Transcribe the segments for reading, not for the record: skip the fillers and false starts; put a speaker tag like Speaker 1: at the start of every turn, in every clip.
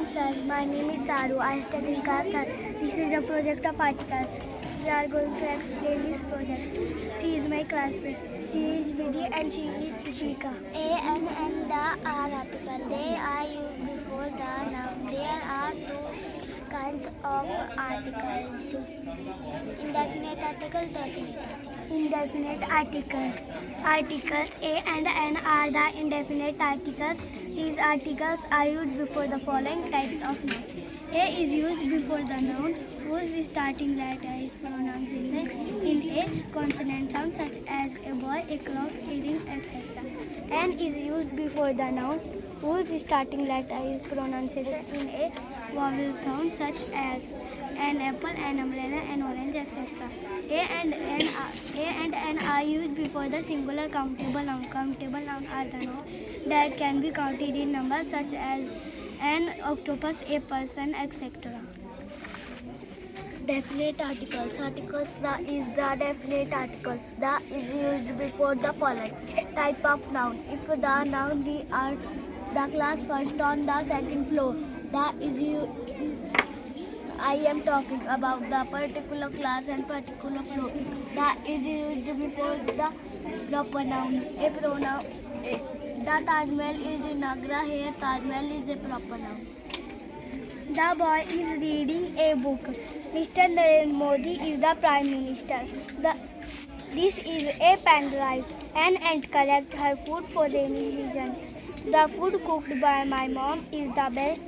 Speaker 1: morning, sir. My name is Saru. I study in class 3rd. This is a project of articles. We are going to explain this project. She is my classmate. She is Vidya and she is Ishika. A and N the are article. They are used before the noun. There are two kinds of articles. Indefinite article, definite article. Indefinite articles. Articles A and N are the indefinite articles. These articles are used before the following types of noun. A is used before the noun whose starting letter is pronounced in a consonant sound such as a boy, a clock, a ring, etc. N is used before the noun whose starting letter is pronounced in a vowel sound such as an apple, an umbrella, an orange, etc. A and N are used before the singular countable noun. Countable noun are the noun that can be counted in numbers such as an octopus, a person, etc. Definite articles. Articles the is the definite articles. The is used before the following type of noun. If the noun we are the class first on the second floor, the is I am talking about the particular class and particular floor. The is used before the proper noun. A pronoun. The Taj Mahal is in Agra. Here Taj Mahal is a proper noun. The boy is reading a book. Mr. Narendra Modi is the Prime Minister. This is a pen drive. An ant collects her food for rainy season. The food cooked by my mom is the best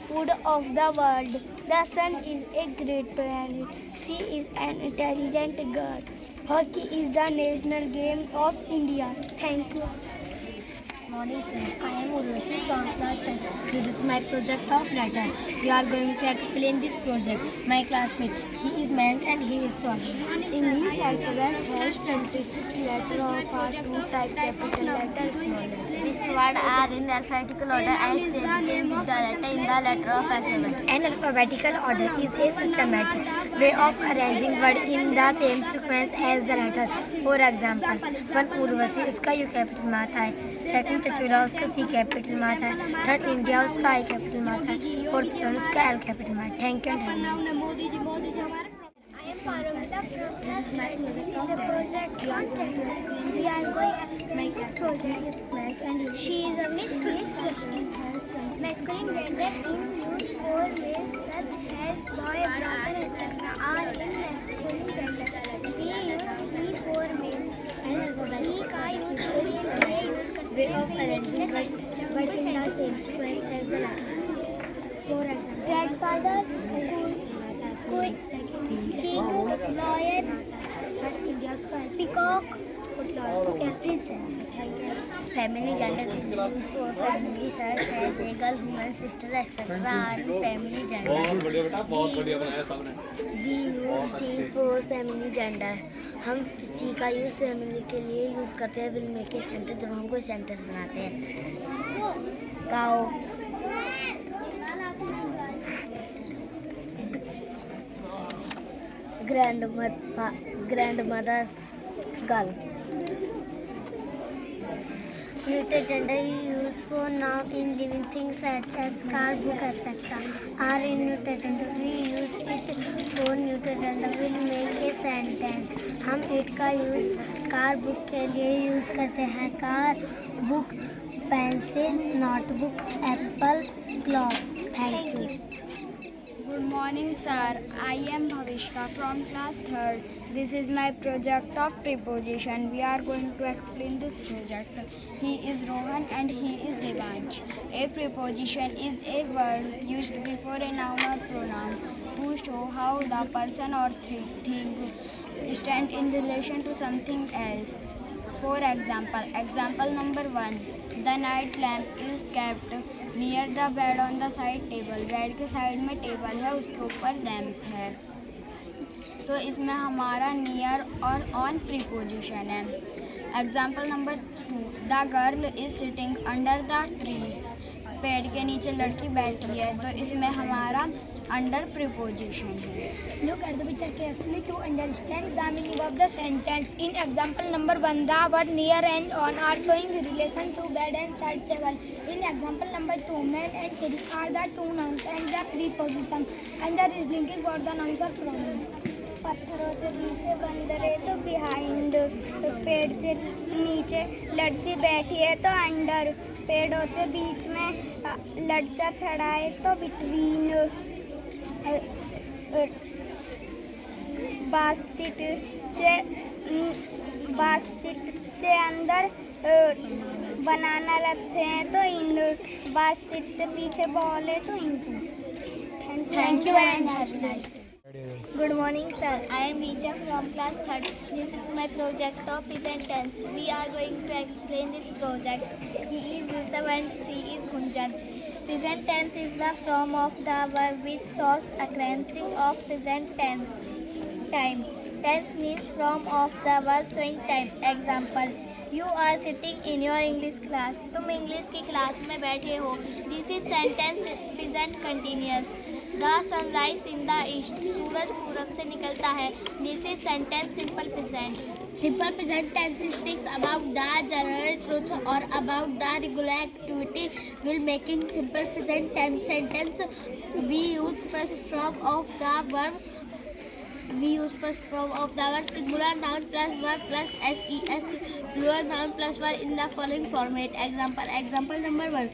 Speaker 1: food of the world. The sun is a great planet. She is an intelligent girl. Hockey is the national game of India. Thank you.
Speaker 2: Morning, sir. I am Urvashi from class 10. This is my project of letter. We are going to explain this project. My classmate, he is Mayank and he is Saul.
Speaker 1: English alphabet has 26 letters of our two type capital letter small letter.
Speaker 3: These words are in alphabetical order as they begin with the letter in the letter of alphabet.
Speaker 2: An alphabetical order is a systematic way of arranging words in the same sequence as the letter. For example, one Urvashi उसका U capital में आता है. Second चचूला उसका C capital में आता है. Third India उसका I capital में आता है. Fourth Pion उसका L capital में. Thank you and have a nice day.
Speaker 1: I am Paramita from class 9. This is a project on technology. We are going to explain this project. She is a Miss. He is Srishti. Masculine gender in use for males such as boy, brother, etc. are in masculine gender. We use he for male. He का use करें, they use करते हैं.
Speaker 2: Way of arranging words in the same sequence as the letter. For example,
Speaker 1: Grandfather, king, lawyer, peacock, princess.
Speaker 3: Family gender is used for family such as a girl, woman, sister, etc. are in family gender. We use C for family gender. हम C का use family के लिए use करते हैं will make a sentence जब हम कोई sentence बनाते हैं. काओ, grandmother, girl. Neuter gender is used for noun in living things such as car, book, etc. Are in neuter gender. We use it for neuter gender will make a sentence. हम it का use car book के लिए use करते हैं. Car, book, pencil, notebook, Apple, clock. Thank you.
Speaker 1: Good morning, sir. I am Bhavishka from class 3rd. This is my project of preposition. We are going to explain this project. He is Rohan and he is Devansh. A preposition is a word used before a noun or pronoun to show how the person or thing stand in relation to something else. For example number 1. The night lamp is kept near the bed on the side table. Bed के side में table है, उसके ऊपर lamp है. तो इसमें हमारा near और ऑन प्रीपोजिशन है. Example number 2. The girl is sitting under the tree. पेड़ के नीचे लड़की बैठी है, तो इसमें हमारा अंडर प्रीपोजिशन है।
Speaker 2: Look at the picture carefully to understand the meaning of the sentence. In example number 1, the word near and on are showing relation to bed and side table. In example number 2, man and tree are the two nouns and the preposition. Under is linking for the nouns or pronoun.
Speaker 1: पत्थरों के पीछे बंदर है तो behind, पेड़ के नीचे लड़की बैठी है तो अंडर, पेड़ों के बीच में लड़का खड़ा है तो बिटवीन, बास्केट के अंदर बनाना रखते हैं तो इन, बास्केट के पीछे बॉल है तो इन।
Speaker 2: Thank you and have a nice day.
Speaker 1: Good morning, sir. I am Richa from class 3rd. This is my project of present tense. We are going to explain this project. He is Rishabh and she is Gunjan. Present tense is the form of the verb which shows occurrence of present tense. Time. Tense means form of the verb showing time. Example. You are sitting in your English class. तुम English की class में बैठे हो. This is sentence present continuous. The sunrise in the east. सूरज पूरब से निकलता है. This is sentence simple present.
Speaker 3: Simple present tense speaks about the general truth or about the regular activity while making simple present tense sentence. We use first form of the verb. Singular noun plus verb plus ses, plural noun plus verb in the following format. Example number 1.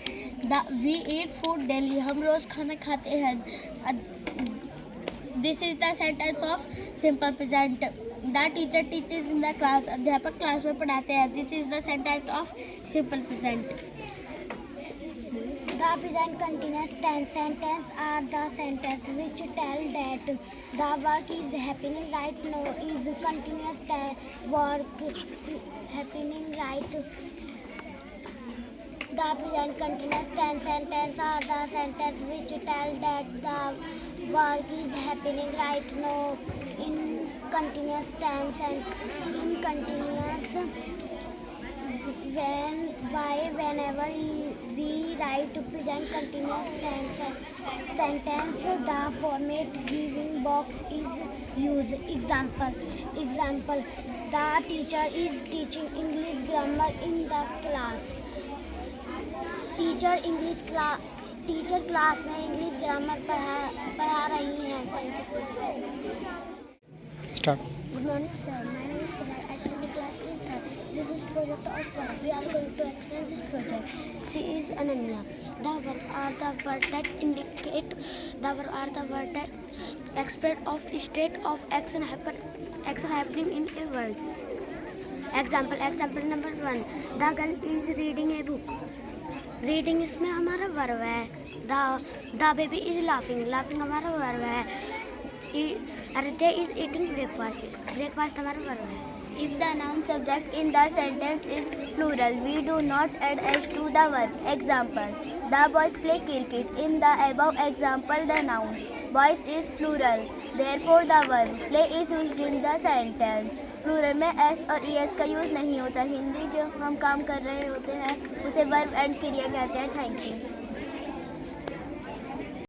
Speaker 3: We eat food daily. हम रोज खाना खाते हैं. This is the sentence of simple present. The teacher teaches in the class. अध्यापक class में पढ़ाते हैं. This is the sentence of simple present.
Speaker 1: The present continuous tense sentence are the sentence which tell that the work is happening right now. Is continuous work happening right. The present continuous tense sentence are the sentence which tell that the work is happening right now. In continuous tense and in continuous whenever we write present continuous tense sentence, the format giving box is used. Example. The teacher is teaching English grammar in the class. Teacher class में English grammar पढ़ा रही हैं.
Speaker 4: Start.
Speaker 1: Good morning, sir. My name is Kumar. I study class 8. This is project of verb. We are going to explain this project. She is Ananya. The verb are the word that indicate. The verb are the word that express of state of action happening in a world. Example number 1. The girl is reading a book. Reading इसमें हमारा verb है. The baby is laughing. Laughing हमारा verb है. Arite is eating breakfast. Breakfast हमारा verb है.
Speaker 5: If the noun subject in the sentence is plural, we do not add s to the verb. Example: the boys play cricket. In the above example, the noun boys is plural. Therefore, the verb play is used in the sentence. Plural में s और es का use नहीं होता. हिंदी जो हम काम कर रहे होते हैं उसे वर्ब एंड क्रिया कहते हैं. Thank you.